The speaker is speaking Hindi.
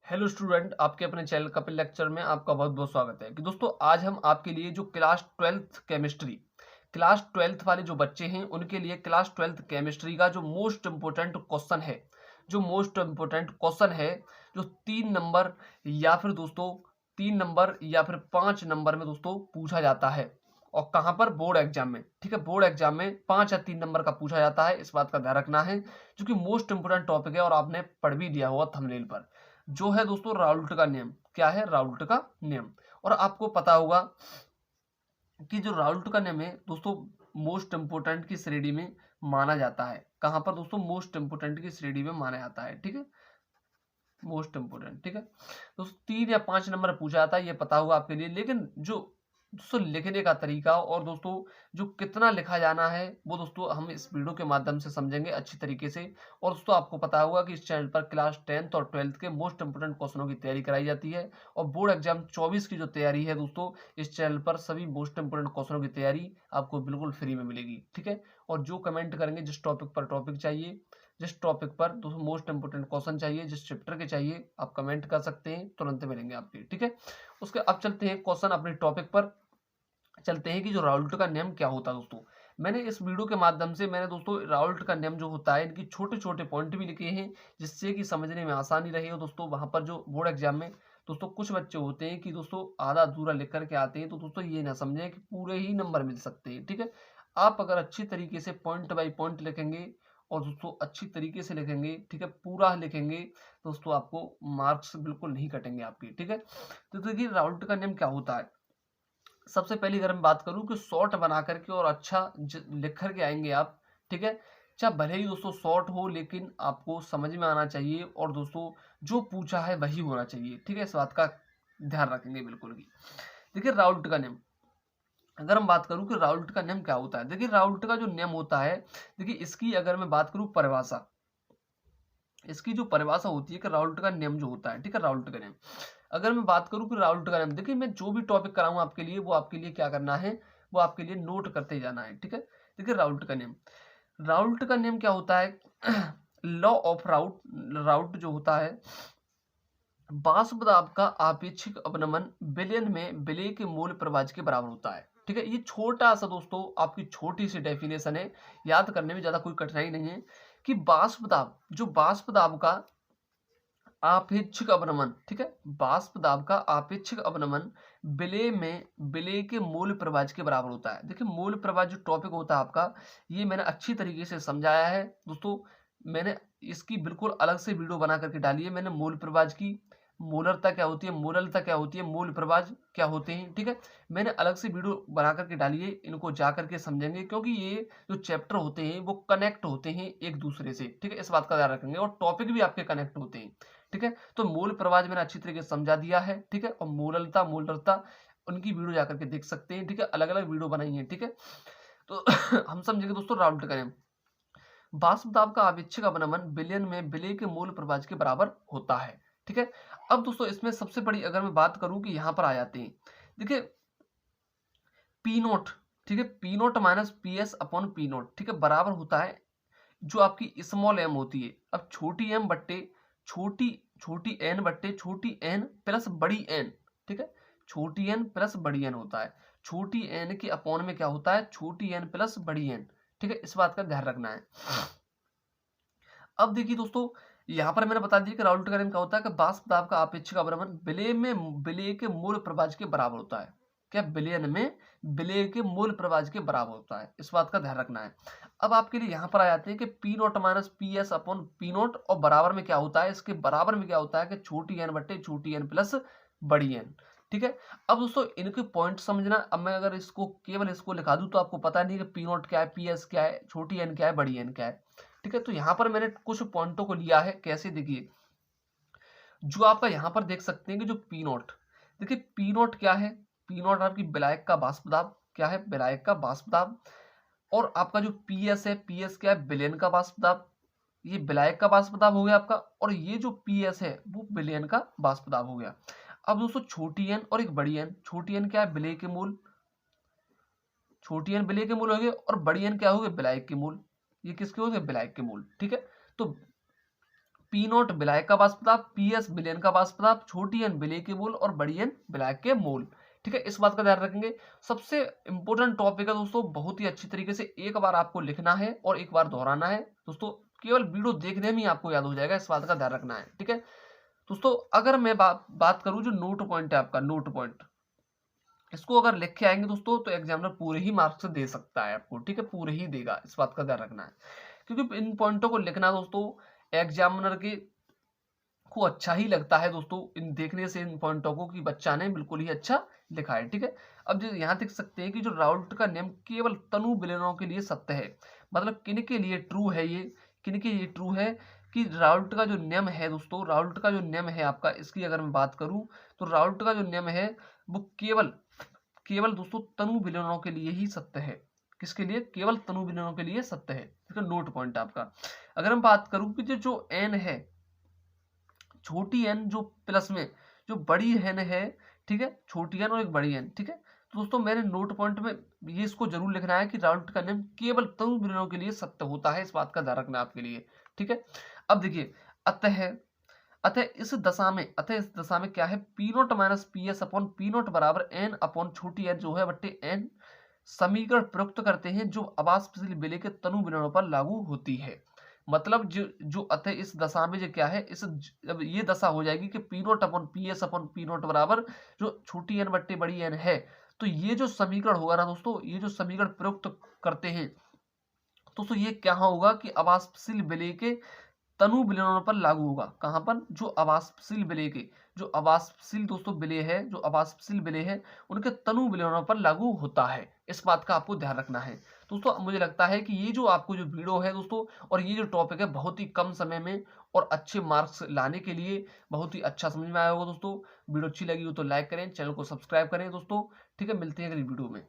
हेलो स्टूडेंट, आपके अपने चैनल कपिल लेक्चर में आपका बहुत बहुत स्वागत है। कि दोस्तों आज हम आपके लिए जो क्लास ट्वेल्थ वाले जो बच्चे हैं उनके लिए क्लास ट्वेल्थ केमिस्ट्री का जो मोस्ट इम्पोर्टेंट क्वेश्चन है, जो 3 नंबर या फिर दोस्तों 3 नंबर या फिर 5 नंबर में दोस्तों पूछा जाता है। और कहाँ पर? बोर्ड एग्जाम में। ठीक है, बोर्ड एग्जाम में 5 या 3 नंबर का पूछा जाता है, इस बात का ध्यान रखना है, जो कि मोस्ट इंपोर्टेंट टॉपिक है और आपने पढ़ भी लिया होगा थंबनेल पर। जो है दोस्तों राउल्ट का नियम। क्या है? राउल्ट का नियम। और आपको पता होगा कि जो राउल्ट का नियम है दोस्तों मोस्ट इंपोर्टेंट की श्रेणी में माना जाता है। कहां पर दोस्तों? मोस्ट इंपोर्टेंट की श्रेणी में माना जाता है। ठीक है, मोस्ट इंपोर्टेंट। ठीक है दोस्तों, 3 या 5 नंबर पूछा जाता है, ये पता होगा आपके लिए। लेकिन जो दोस्तों लिखने का तरीका और दोस्तों जो कितना लिखा जाना है वो दोस्तों हम इस वीडियो के माध्यम से समझेंगे अच्छी तरीके से। और दोस्तों आपको पता होगा कि इस चैनल पर क्लास 10th और 12th के मोस्ट इंपोर्टेंट क्वेश्चनों की तैयारी कराई जाती है। और बोर्ड एग्जाम 24 की जो तैयारी है दोस्तों, इस चैनल पर सभी मोस्ट इंपोर्टेंट क्वेश्चनों की तैयारी आपको बिल्कुल फ्री में मिलेगी। ठीक है, और जो कमेंट करेंगे जिस टॉपिक पर टॉपिक चाहिए, जिस टॉपिक पर दोस्तों मोस्ट इंपोर्टेंट क्वेश्चन चाहिए, जिस चैप्टर के चाहिए, आप कमेंट कर सकते हैं, तुरंत मिलेंगे आपके। ठीक है, उसके अब चलते हैं क्वेश्चन अपने टॉपिक पर। चलते हैं कि जो राउल्ट का नियम क्या होता है दोस्तों। मैंने इस वीडियो के माध्यम से मैंने दोस्तों राउल्ट का नियम जो होता है इनकी छोटे छोटे पॉइंट भी लिखे हैं, जिससे कि समझने में आसानी रहे। और दोस्तों वहां पर जो बोर्ड एग्जाम में दोस्तों कुछ बच्चे होते हैं कि दोस्तों आधा अधूरा लिख करके आते हैं, तो दोस्तों ये ना समझें कि पूरे ही नंबर मिल सकते हैं। ठीक है, आप अगर अच्छी तरीके से पॉइंट बाई पॉइंट लिखेंगे और दोस्तों अच्छी तरीके से लिखेंगे, ठीक है, पूरा लिखेंगे, दोस्तों आपको मार्क्स बिल्कुल नहीं कटेंगे आपके। ठीक है, तो देखिए राउल्ट का नियम क्या होता है। सबसे पहली अगर मैं बात करूं कि शॉर्ट बना करके और अच्छा लिख करके आएंगे आप। ठीक है, चाहे भले ही दोस्तों शॉर्ट हो, लेकिन आपको समझ में आना चाहिए और दोस्तों जो पूछा है वही होना चाहिए। ठीक है, इस बात का ध्यान रखेंगे बिल्कुल भी। देखिए राउल्ट का नियम, अगर हम बात करूं कि राउल्ट का नियम क्या होता है। देखिए राउल्ट का जो नियम होता है, देखिए इसकी अगर मैं बात करूं परिभाषा, इसकी जो परिभाषा होती है कि राउल्ट का नियम जो होता है, ठीक है, राउल्ट का नियम अगर मैं बात करूं कि राउल्ट का नियम, देखिए मैं जो भी टॉपिक कराऊंगा आपके लिए वो आपके लिए क्या करना है, वो आपके लिए नोट करते जाना है। ठीक है, देखिए राउल्ट का नियम, राउल्ट का नियम क्या होता है। लॉ ऑफ राउट, राउट जो होता है, बाष्पदाब का आपेक्षिक अपनमन विलयन में विलय के मूल प्रभाज के बराबर होता है। ठीक है, ये छोटा सा दोस्तों आपकी छोटी सी डेफिनेशन है, याद करने में ज्यादा कोई कठिनाई नहीं है। कि बाष्पदाब, जो बाष्पदाब का आपेक्षिक अवनमन, ठीक है, वाष्प दाब का आपेक्षिक अवनमन विलय में विलय के मूल प्रभाज के बराबर होता है। देखिए मूल प्रभाज जो टॉपिक होता है आपका, ये मैंने अच्छी तरीके से समझाया है दोस्तों। मैंने इसकी बिल्कुल अलग से वीडियो बना करके डाली है। मैंने मूल प्रभाज की मूलरता क्या होती है, मूललता क्या होती है, मूल प्रभाज क्या होते हैं, ठीक है, मैंने अलग से वीडियो बना करके डाली है। इनको जा करके समझेंगे, क्योंकि ये जो चैप्टर होते हैं वो कनेक्ट होते हैं एक दूसरे से। ठीक है, इस बात का ध्यान रखेंगे, और टॉपिक भी आपके कनेक्ट होते हैं। ठीक है, तो मूल प्रवाज मैंने अच्छी तरीके से समझा दिया है। ठीक है, और मूललता मूलरता उनकी वीडियो जाकर के देख सकते हैं। ठीक है, अलग अलग वीडियो बनाई है। ठीक है, तो हम समझेंगे दोस्तों राउल्ट का नियम, वाष्पदाब का आपेक्षिक अवनमन विलयन में विलय के मूल प्रवाज के बराबर होता है। ठीक है, अब दोस्तों इसमें सबसे बड़ी अगर मैं बात करूं कि यहां पर आ जाते हैं, देखिए पी नोट, ठीक है, P note minus P S upon P note, ठीक है, बराबर होता है जो आपकी स्मॉल एम होती है। अब छोटी एम बट्टे छोटी छोटी एन बट्टे छोटी एन प्लस बड़ी एन। ठीक है, छोटी एन प्लस बड़ी एन होता है। छोटी एन के अपॉन में क्या होता है, छोटी एन प्लस बड़ी एन। ठीक है, इस बात का ध्यान रखना है। अब देखिए दोस्तों, यहां पर मैंने बता दिया कि राउल्ट का नियम क्या होता है कि वाष्प दाब का आपेक्षिक अवनमन विलय में विलय के मूल प्रभाज के बराबर होता है। क्या? विलयन में विलय के मूल प्रभाज के बराबर होता है, इस बात का ध्यान रखना है। अब आपके लिए यहां पर आ जाते हैं कि P note minus P S upon P note, और बराबर में क्या होता है, इसके बराबर में क्या होता है कि छोटी एन बट्टे छोटी एन प्लस बड़ी एन। ठीक है, अब दोस्तों इनके पॉइंट समझना। अब मैं अगर इसको केवल इसको लिखा दूं तो आपको पता नहीं कि पी नोट क्या है, पी एस क्या है, छोटी एन क्या है, बड़ी एन क्या है। ठीक है, तो यहां पर मैंने कुछ पॉइंटों को लिया है। कैसे? देखिए जो आपका यहां पर देख सकते हैं कि जो पी नोट, देखिए पी नोट क्या है, पी नोट आपकी विलायक का वाष्प दाब, क्या है, विलायक का वाष्प दाब। और आपका जो पी एस है, पी एस क्या है, विलयन का वाष्प दाब, ये विलायक का वाष्प दाब हो गया आपका। और ये जो पी एस है वो विलयन का वाष्प दाब हो गया। अब दोस्तों छोटी एन और एक बड़ी एन, छोटी एन क्या है, विलय के मूल, छोटी एन विलय के मूल हो गए, और बड़ी एन क्या हो गए, विलायक के मूल। ये किसके हो गए, विलायक के मूल। ठीक है, तो पी नॉट विलायक का वाष्प दाब, पी एस विलयन का वाष्प दाब, छोटी एन विलेय के मोल और बड़ी एन विलायक के मोल। ठीक है, इस बात का ध्यान रखेंगे। सबसे इंपॉर्टेंट टॉपिक है दोस्तों, बहुत ही अच्छी तरीके से एक बार आपको लिखना है और एक बार दोहराना है दोस्तों। केवल वीडियो देखने में ही आपको याद हो जाएगा, इस बात का ध्यान रखना है। ठीक है दोस्तों, अगर मैं बात करूं जो नोट पॉइंट है आपका, नोट पॉइंट, इसको अगर लिख के आएंगे दोस्तों तो एग्जामिनर पूरे ही मार्क्स दे सकता है आपको। ठीक है, पूरे ही देगा, इस बात का ध्यान रखना है, क्योंकि इन पॉइंटों को लिखना दोस्तों एग्जामिनर के को अच्छा ही लगता है दोस्तों, इन देखने से इन पॉइंटों को कि बच्चा ने बिल्कुल ही अच्छा लिखा है। ठीक है, अब जो यहाँ देख सकते हैं कि जो राउल्ट का नियम केवल तनु विलयनों के लिए सत्य है, मतलब किन के लिए ट्रू है ये, किन के लिए ट्रू है कि राउल्ट का जो नियम है दोस्तों, राउल्ट का जो नियम है आपका, इसकी अगर मैं बात करूं तो राउल्ट का जो नियम है वो केवल केवल दोस्तों तनु विलयनों के लिए ही सत्य है। किसके लिए? केवल तनु विलयनों के लिए सत्य है। ठीक है, नोट पॉइंट आपका। अगर हम बात करूं कि जो एन है, छोटी एन जो प्लस में जो बड़ी एन है, ठीक है, छोटी एन और एक बड़ी एन। ठीक है, तो दोस्तों मेरे नोट पॉइंट में ये इसको जरूर लिखना है कि राउल्ट का नियम केवल तनु विलयनों के लिए सत्य होता है, इस बात का ध्यान रखना आपके लिए। ठीक है, अब देखिए, अतः अतः इस दशा में क्या है, P note minus P S upon P note बराबर एन अपॉन छोटी एन जो है बट्टे एन समीकरण प्रयुक्त करते हैं जो अवाष्पशील विलेय के तनु विलयनों पर लागू होती है। मतलब जो अतः इस दशा में जो क्या है, अब ये दशा हो जाएगी कि P naught upon P S upon P note बराबर जो छोटी एन बट्टे बड़ी एन है, तो ये जो समीकरण होगा ना दोस्तों, ये जो समीकरण प्रयुक्त करते हैं दोस्तों, ये क्या होगा कि अवाष्पशील विलेय के तनु विलयनों पर लागू होगा। कहां पर? जो अवाष्पशील विलेय के, जो अवाष्पशील दोस्तों विलेय है, जो अवाष्पशील विलेय है उनके तनु विलयनों पर लागू होता है। इस बात का आपको ध्यान रखना है दोस्तों। मुझे लगता है कि ये जो आपको जो वीडियो है दोस्तों और ये जो टॉपिक है बहुत ही कम समय में और अच्छे मार्क्स लाने के लिए बहुत ही अच्छा समझ में आया होगा दोस्तों। वीडियो अच्छी लगी हो तो लाइक करें, चैनल को सब्सक्राइब करें दोस्तों। ठीक है, मिलते हैं अगली वीडियो में।